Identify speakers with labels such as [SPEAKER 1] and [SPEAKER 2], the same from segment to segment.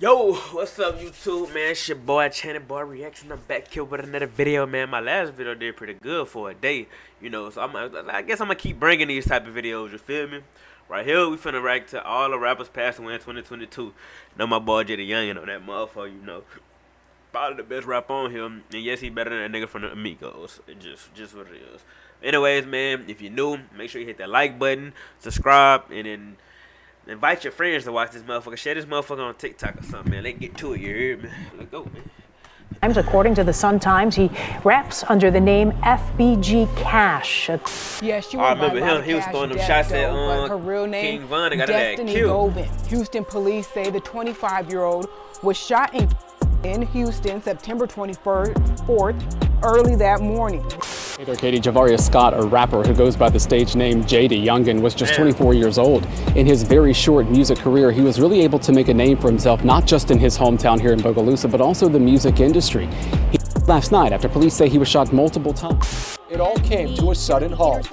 [SPEAKER 1] Yo, what's up YouTube, man? It's your boy Channing Boy Reacts, and I'm back here with another video, man. My last video did pretty good for a day, so I guess I'm gonna keep bringing these type of videos, you feel me? Right here, we finna react to all the rappers passed away in 2022. Know my boy Jay the Youngin on that motherfucker, probably the best rapper on here, and yes, he better than that nigga from the Amigos. Just what it is. Anyways, man, if you're new, make sure you hit that like button, subscribe, and then invite your friends to watch this motherfucker. Share this motherfucker on TikTok or something, man. Let's get to it, you hear me? Let's go, man.
[SPEAKER 2] According to the Sun-Times, he raps under the name FBG Cash.
[SPEAKER 3] Yeah, she
[SPEAKER 1] I remember him. He was throwing them shots at
[SPEAKER 3] her real name,
[SPEAKER 1] King Von. Got
[SPEAKER 3] Destiny Govan. Houston police say the 25-year-old was shot in Houston September 24th, early that morning.
[SPEAKER 4] Katie, Javaria Scott, a rapper who goes by the stage name Jay the Youngin, was just 24 years old. In his very short music career, he was really able to make a name for himself, not just in his hometown here in Bogalusa, but also the music industry. Last night, after police say he was shot multiple times.
[SPEAKER 5] It all came to a sudden halt.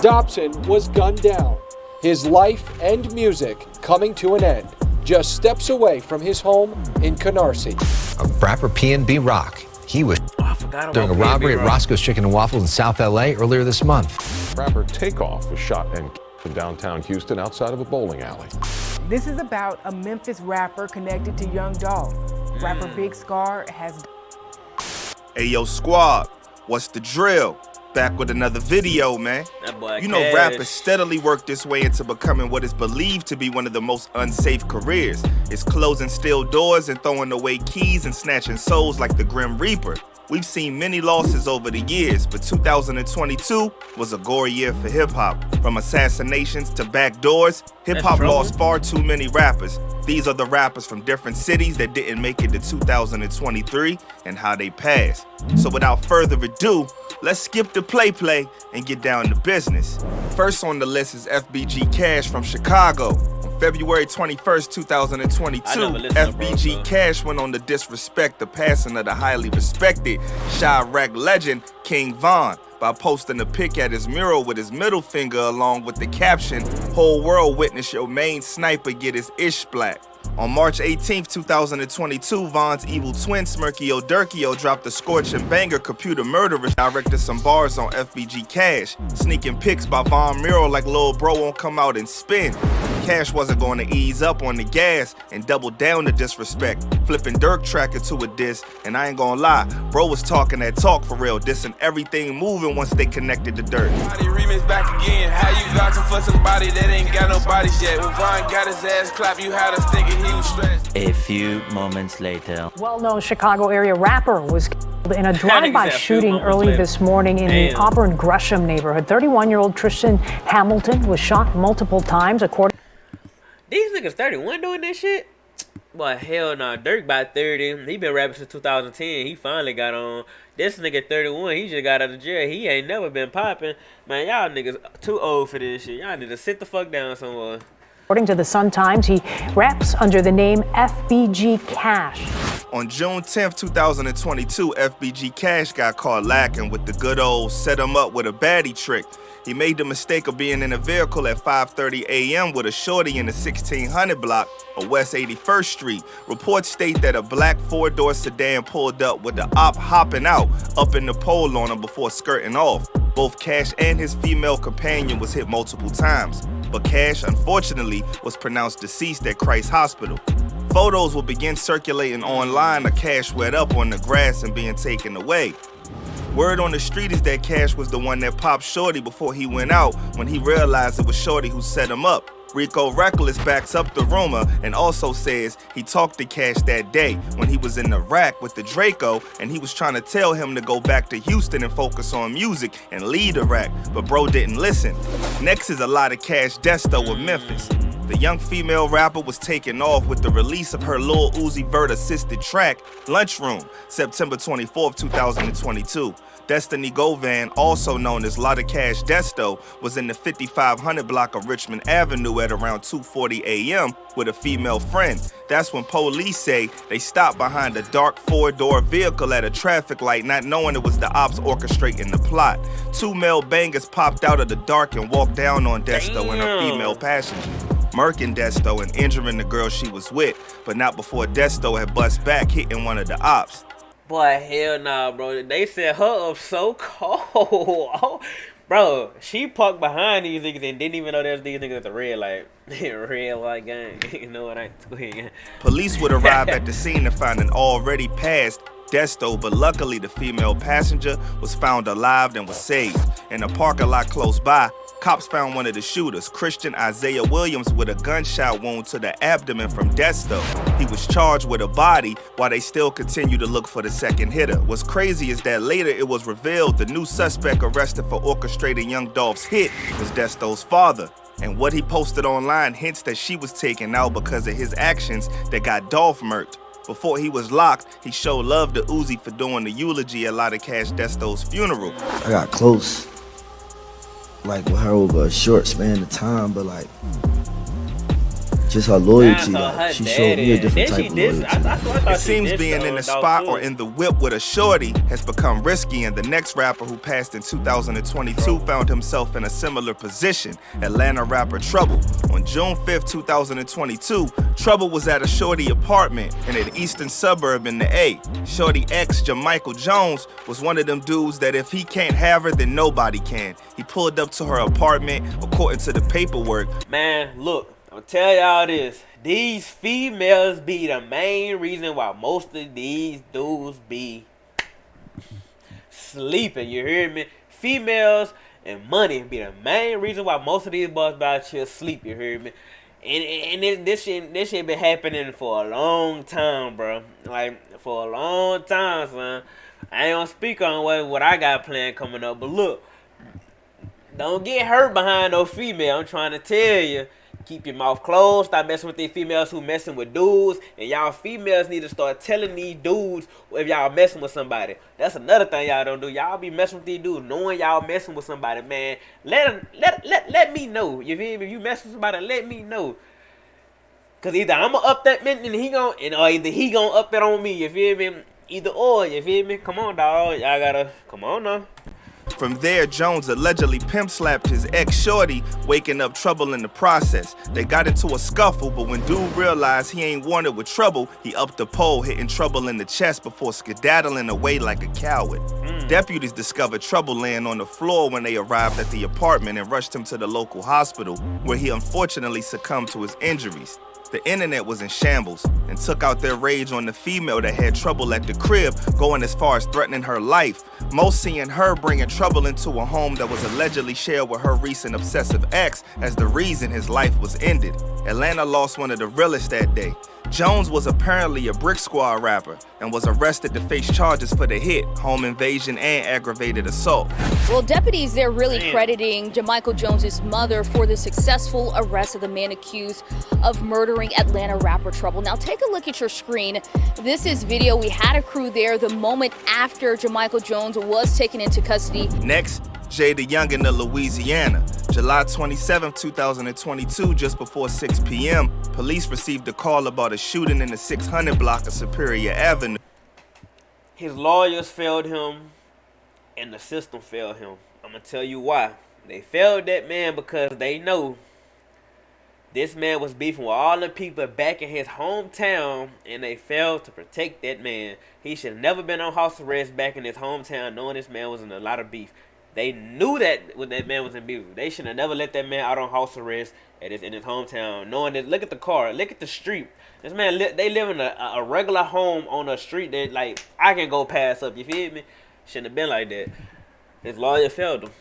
[SPEAKER 5] Dobson was gunned down, his life and music coming to an end, just steps away from his home in Canarsie.
[SPEAKER 6] Rapper PNB Rock. He was during a robbery at Roscoe's Chicken and Waffles in South LA earlier this month.
[SPEAKER 7] Rapper Takeoff was shot and in downtown Houston outside of a bowling alley.
[SPEAKER 3] This is about a Memphis rapper connected to Young Dolph. Rapper Big Scar has...
[SPEAKER 8] Hey yo squad, what's the drill? Back with another video, man. You know, rappers steadily work this way into becoming what is believed to be one of the most unsafe careers. It's closing steel doors and throwing away keys and snatching souls like the Grim Reaper. We've seen many losses over the years, but 2022 was a gory year for hip-hop. From assassinations to backdoors, hip-hop lost far too many rappers. These are the rappers from different cities that didn't make it to 2023 and how they passed. So without further ado, let's skip the play and get down to business. First on the list is FBG Cash from Chicago. On February 21st, 2022, FBG Cash went on to disrespect the passing of the highly respected Chiraq legend King Von by posting a pic at his mural with his middle finger along with the caption, "Whole world witness your main sniper get his ish splat." On March 18th, 2022, Von's evil twin Smirkio Durkio dropped a scorching banger, Computer Murderers, directed some bars on FBG Cash, sneaking pics by Von mural like Lil Bro won't come out and spin. Cash wasn't going to ease up on the gas and double down the disrespect, flipping Dirk track into a diss, and I ain't gonna lie, Bro was talking that talk for real, dissing everything moving once they connected to Dirk.
[SPEAKER 9] Remix back again, how you vouching for somebody that ain't got no bodies yet? When Von got his ass clapped, you had us thinking he was stressed.
[SPEAKER 10] A few moments later.
[SPEAKER 2] Well-known Chicago area rapper was killed in a drive-by shooting early this morning in the Auburn Gresham neighborhood. 31-year-old Tristan Hamilton was shot multiple times, according...
[SPEAKER 1] These niggas 31 doing this shit? Boy, hell nah. Dirk by 30. He been rapping since 2010. He finally got on. This nigga 31. He just got out of jail. He ain't never been popping. Man, y'all niggas too old for this shit. Y'all need to sit the fuck down somewhere.
[SPEAKER 2] According to the Sun-Times, he raps under the name FBG Cash.
[SPEAKER 8] On June 10th, 2022, FBG Cash got caught lacking with the good old set him up with a baddie trick. He made the mistake of being in a vehicle at 5:30 a.m. with a shorty in the 1600 block of West 81st Street. Reports state that a black four-door sedan pulled up with the op hopping out up in the pole on him before skirting off. Both Cash and his female companion was hit multiple times, but Cash, unfortunately, was pronounced deceased at Christ Hospital. Photos will begin circulating online of Cash wet up on the grass and being taken away. Word on the street is that Cash was the one that popped Shorty before he went out when he realized it was Shorty who set him up. Rico Reckless backs up the rumor and also says he talked to Cash that day when he was in the rack with the Draco and he was trying to tell him to go back to Houston and focus on music and lead the rack, but bro didn't listen. Next is a lot of Cash Desto of Memphis. The young female rapper was taken off with the release of her Lil Uzi Vert assisted track, Lunchroom, September 24th, 2022. Destiny Govan, also known as Lotta Cash Desto, was in the 5500 block of Richmond Avenue at around 2:40 a.m. with a female friend. That's when police say they stopped behind a dark four-door vehicle at a traffic light, not knowing it was the ops orchestrating the plot. Two male bangers popped out of the dark and walked down on Desto and her female passenger. murking Desto and injuring the girl she was with, but not before Desto had bust back, hitting one of the ops.
[SPEAKER 1] Boy, hell nah, bro. They set her up so cold. Oh, bro, she parked behind these niggas and didn't even know there's these niggas at the red light. Red light gang. You know what I mean?
[SPEAKER 8] Police would arrive at the scene to find an already passed Desto, but luckily the female passenger was found alive and was saved. In a parking lot close by, cops found one of the shooters, Christian Isaiah Williams, with a gunshot wound to the abdomen from Desto. He was charged with a body while they still continue to look for the second hitter. What's crazy is that later it was revealed the new suspect arrested for orchestrating Young Dolph's hit was Desto's father. And what he posted online hints that she was taken out because of his actions that got Dolph murked. Before he was locked, he showed love to Uzi for doing the eulogy at Lotta Cash Desto's funeral.
[SPEAKER 11] I got close, like with her over a short span of time, but like just her loyalty, like, she showed me a different type of loyalty.
[SPEAKER 8] It seems being in the spot or in the whip with a shorty has become risky, and the next rapper who passed in 2022 found himself in a similar position, Atlanta rapper Trouble. On June 5th, 2022, Trouble was at a shorty apartment in an eastern suburb in the A. Shorty ex, Jamichael Jones, was one of them dudes that if he can't have her, then nobody can. He pulled up to her apartment, according to the paperwork.
[SPEAKER 1] Man, look. I'm tell y'all this, these females be the main reason why most of these dudes be sleeping, you hear me? Females and money be the main reason why most of these boys out here sleep, you hear me? And this shit been happening for a long time, bro. Like, for a long time, son. I ain't gonna speak on what I got planned coming up, but look, don't get hurt behind no female, I'm trying to tell you. Keep your mouth closed. Stop messing with these females who messing with dudes. And y'all females need to start telling these dudes if y'all messing with somebody. That's another thing y'all don't do. Y'all be messing with these dudes knowing y'all messing with somebody, man. Let me know. You feel me? If you mess with somebody, let me know. Cause either I'ma up that man and or either he gonna up it on me. You feel me? Either or. You feel me? Come on, dog. Y'all gotta come on now.
[SPEAKER 8] From there, Jones allegedly pimp-slapped his ex-shorty, waking up Trouble in the process. They got into a scuffle, but when dude realized he ain't wanted with Trouble, he upped the pole, hitting Trouble in the chest before skedaddling away like a coward. Deputies discovered Trouble laying on the floor when they arrived at the apartment and rushed him to the local hospital, where he unfortunately succumbed to his injuries. The internet was in shambles and took out their rage on the female that had Trouble at the crib, going as far as threatening her life. Most seeing her bringing Trouble into a home that was allegedly shared with her recent obsessive ex as the reason his life was ended. Atlanta lost one of the realest that day. Jones was apparently a Brick Squad rapper and was arrested to face charges for the hit, home invasion, and aggravated assault.
[SPEAKER 12] Well, deputies, they're really crediting Jamichael Jones's mother for the successful arrest of the man accused of murdering Atlanta rapper Trouble. Now, take a look at your screen. This is video. We had a crew there the moment after Jamichael Jones was taken into custody.
[SPEAKER 8] Next, Jadayoungin of Louisiana. July 27, 2022, just before 6 p.m., police received a call about a shooting in the 600 block of Superior Avenue.
[SPEAKER 1] His lawyers failed him, and the system failed him. I'm going to tell you why. They failed that man because they know this man was beefing with all the people back in his hometown, and they failed to protect that man. He should have never been on house arrest back in his hometown, knowing this man was in a lot of beef. They knew that when that man was in beef. They should have never let that man out on house arrest in his hometown, knowing that. Look at the car, look at the street. This man, they live in a regular home on a street that, like, I can go pass up. You feel me? Shouldn't have been like that. His lawyer failed him.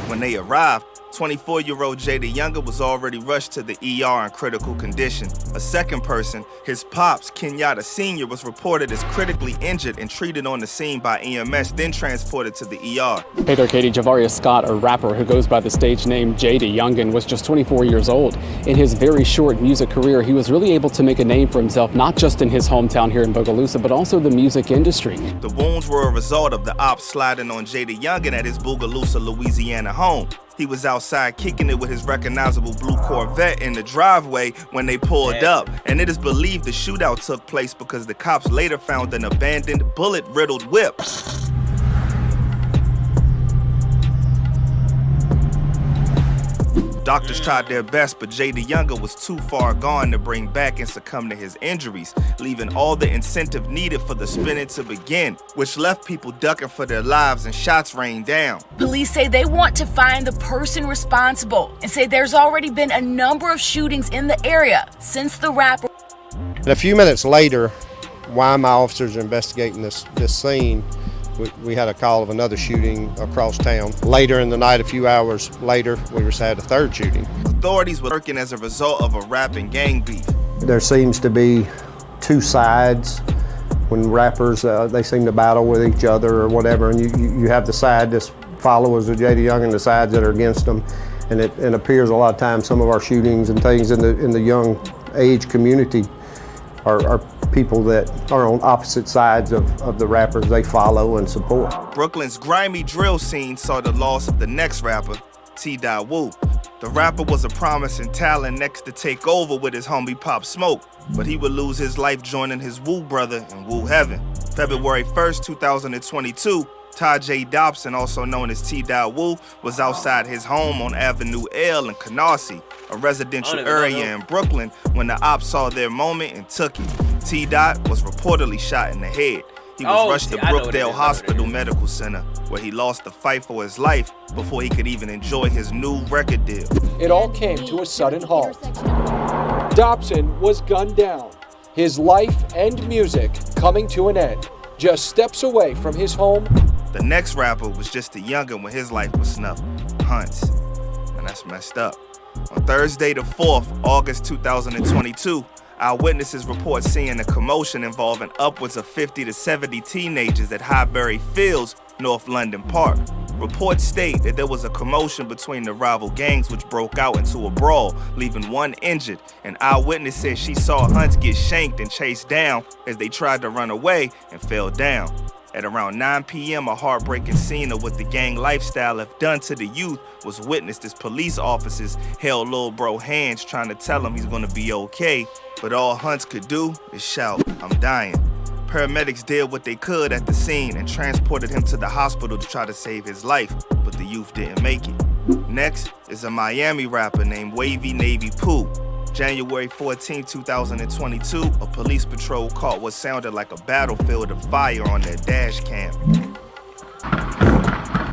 [SPEAKER 8] When they arrived, 24-year-old Jadayoungin was already rushed to the ER in critical condition. A second person, his pops, Kenyatta Sr., was reported as critically injured and treated on the scene by EMS, then transported to the ER.
[SPEAKER 4] Hey there, Katie. Javarius Scott, a rapper who goes by the stage name Jadayoungin, was just 24 years old. In his very short music career, he was really able to make a name for himself, not just in his hometown here in Bogalusa, but also the music industry.
[SPEAKER 8] The wounds were a result of the ops sliding on Jadayoungin at his Bogalusa, Louisiana home. He was outside kicking it with his recognizable blue Corvette in the driveway when they pulled up. And it is believed the shootout took place because the cops later found an abandoned, bullet-riddled whip. Doctors tried their best, but Jada Younger was too far gone to bring back and succumb to his injuries, leaving all the incentive needed for the spinning to begin, which left people ducking for their lives and shots rained down.
[SPEAKER 13] Police say they want to find the person responsible and say there's already been a number of shootings in the area since the rapper.
[SPEAKER 14] And a few minutes later, while my officers are investigating this scene, we had a call of another shooting across town. Later in the night, a few hours later, we had a third shooting.
[SPEAKER 8] Authorities were working as a result of a rap and gang beef.
[SPEAKER 14] There seems to be two sides. When rappers, they seem to battle with each other or whatever, and you have the side that's followers of Jada Young and the sides that are against them. And it appears a lot of times some of our shootings and things in the young age community are people that are on opposite sides of the rappers they follow and support.
[SPEAKER 8] Brooklyn's grimy drill scene saw the loss of the next rapper, T. Wu. The rapper was a promising talent next to take over with his homie Pop Smoke, but he would lose his life joining his Wu brother in Wu Heaven. February 1st, 2022, Tajay Dobson, also known as T. Wu, was outside his home on Avenue L in Canarsie, a residential area in Brooklyn, when the ops saw their moment and took it. T. was reportedly shot in the head. He was rushed to Brookdale Hospital Medical Center, where he lost the fight for his life before he could even enjoy his new record deal.
[SPEAKER 5] It all came to a sudden halt. Dobson was gunned down, his life and music coming to an end, just steps away from his home.
[SPEAKER 8] The next rapper was just a youngin' when his life was snuffed, Hunts, and that's messed up. On Thursday the 4th, August 2022, eyewitnesses report seeing a commotion involving upwards of 50 to 70 teenagers at Highbury Fields, North London Park. Reports state that there was a commotion between the rival gangs which broke out into a brawl, leaving one injured. An eyewitness said she saw Hunts get shanked and chased down as they tried to run away and fell down. At around 9 p.m., a heartbreaking scene of what the gang lifestyle have done to the youth was witnessed as police officers held Lil Bro hands trying to tell him he's gonna be okay, but all Hunts could do is shout, "I'm dying." Paramedics did what they could at the scene and transported him to the hospital to try to save his life, but the youth didn't make it. Next is a Miami rapper named Wavy Navy Pooh. January 14, 2022, a police patrol caught what sounded like a battlefield of fire on their dash cam.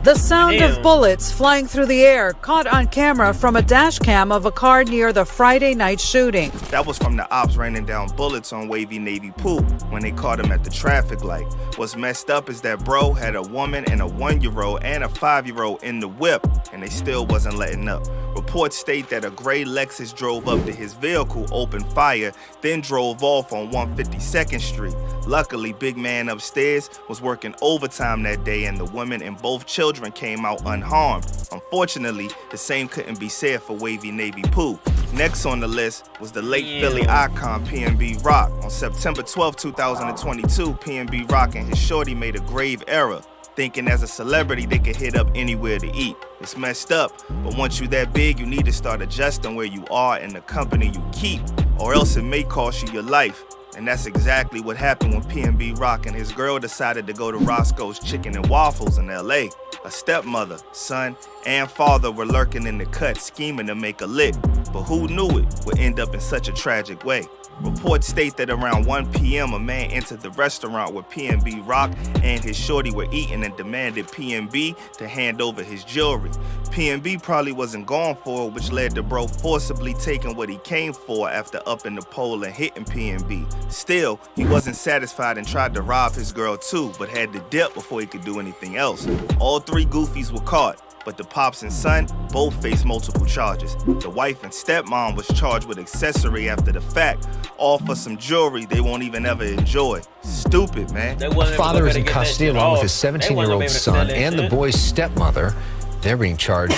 [SPEAKER 15] The sound of bullets flying through the air caught on camera from a dash cam of a car near the Friday night shooting.
[SPEAKER 8] That was from the ops raining down bullets on Wavy Navy Pooh when they caught him at the traffic light. What's messed up is that bro had a woman and a 1-year-old and a 5-year-old in the whip, and they still wasn't letting up. Reports state that a gray Lexus drove up to his vehicle, opened fire, then drove off on 152nd Street. Luckily, big man upstairs was working overtime that day and the woman and both children came out unharmed. Unfortunately, the same couldn't be said for Wavy Navy Pooh. Next on the list was the late Philly icon PNB Rock. On September 12, 2022, PNB Rock and his shorty made a grave error, thinking as a celebrity they could hit up anywhere to eat. It's messed up, but once you that big, you need to start adjusting where you are and the company you keep, or else it may cost you your life. And that's exactly what happened when PNB Rock and his girl decided to go to Roscoe's Chicken and Waffles in LA. A stepmother, son, and father were lurking in the cut scheming to make a lick, but who knew it would end up in such a tragic way? Reports state that around 1 p.m. a man entered the restaurant where PNB Rock and his shorty were eating and demanded PNB to hand over his jewelry. PNB probably wasn't going for it, which led to bro forcibly taking what he came for after upping the pole and hitting PNB. Still, he wasn't satisfied and tried to rob his girl too, but had to dip before he could do anything else. All three goofies were caught, but the pops and son both faced multiple charges. The wife and stepmom was charged with accessory after the fact, all for some jewelry they won't even ever enjoy. Stupid, man.
[SPEAKER 6] The father is in custody along with his 17-year-old son and the boy's stepmother. They're being charged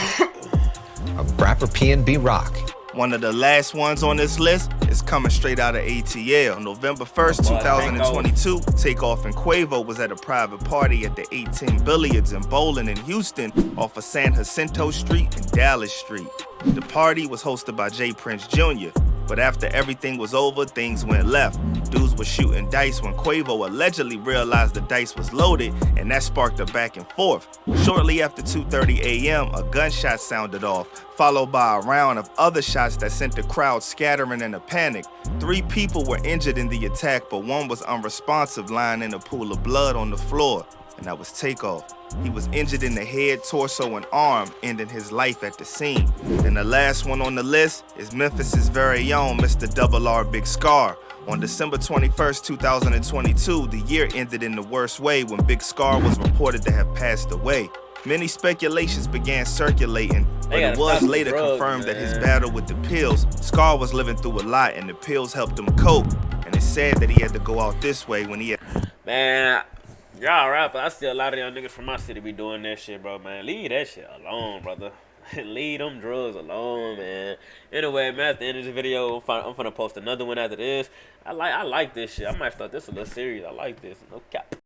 [SPEAKER 6] of rapper PNB Rock.
[SPEAKER 8] One of the last ones on this list is coming straight out of ATL. November 1st, 2022, Takeoff and Quavo was at a private party at the 18 Billiards and Bowling in Houston off of San Jacinto Street and Dallas Street. The party was hosted by Jay Prince Jr. But after everything was over, things went left. Dudes were shooting dice when Quavo allegedly realized the dice was loaded, and that sparked a back and forth. Shortly after 2:30 a.m., a gunshot sounded off, followed by a round of other shots that sent the crowd scattering in a panic. 3 people were injured in the attack, but one was unresponsive, lying in a pool of blood on the floor, and that was Takeoff. He was injured in the head, torso, and arm, ending his life at the scene. And the last one on the list is Memphis's very own Mr. Double R Big Scar. On December 21st, 2022, the year ended in the worst way when Big Scar was reported to have passed away. Many speculations began circulating, but it was later confirmed that his battle with the pills, Scar was living through a lot and the pills helped him cope. And it's sad that he had to go out this way when he had...
[SPEAKER 1] Man, y'all rappers, I see a lot of y'all niggas from my city be doing that shit, bro, man. Leave that shit alone, brother. Leave them drugs alone, man. Anyway, man, at the end of the video, I'm finna post another one after this. I like this shit. I might start this a little serious. I like this. No cap.